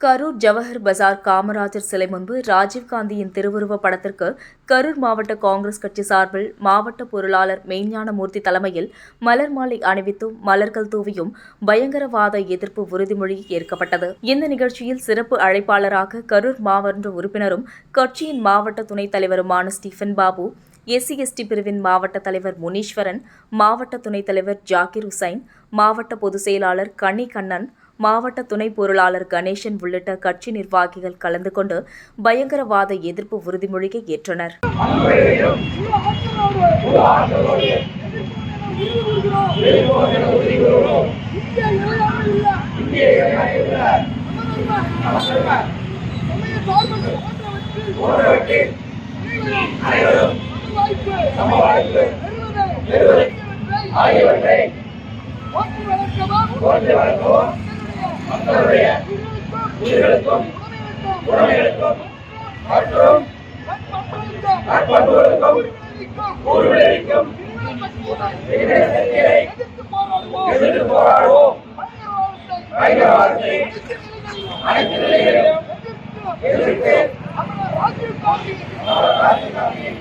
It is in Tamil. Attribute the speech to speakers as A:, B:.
A: கரூர் ஜவஹர் பஜார் காமராஜர் சிலை முன்பு ராஜீவ்காந்தியின் திருவுருவப் படத்திற்கு கரூர் மாவட்ட காங்கிரஸ் கட்சி சார்பில் மாவட்ட பொருளாளர் மெய்ஞானமூர்த்தி தலைமையில் மலர் மாலை அணிவித்தும் மலர்கள் தூவியும் பயங்கரவாத எதிர்ப்பு உறுதிமொழி ஏற்கப்பட்டது. இந்த நிகழ்ச்சியில் சிறப்பு அழைப்பாளராக கரூர் மாவட்ட உறுப்பினரும் கட்சியின் மாவட்ட துணைத் தலைவருமான ஸ்டீபன் பாபு, SC/ST பிரிவின் மாவட்ட தலைவர் முனீஸ்வரன், மாவட்ட துணைத் தலைவர் ஜாகிர் ஹுசைன், மாவட்ட பொதுச் செயலாளர் கன்னிகண்ணன், மாவட்ட துணை பொருளாளர் கணேசன் உள்ளிட்ட கட்சி நிர்வாகிகள் கலந்து கொண்டு பயங்கரவாத எதிர்ப்பு உறுதிமொழியை ஏற்றனர்.
B: மக்களுடைய உயிர்களுக்கும் உடைமைகளுக்கும் மற்றும் நற்பண்புகளுக்கும் ஊர்வலிக்கும் எதிர்த்து போராடுவோம். பயங்கரவாதத்தை அனைத்து நிலைகளிலும் எதிர்த்து ராஜீவ்காந்தியின்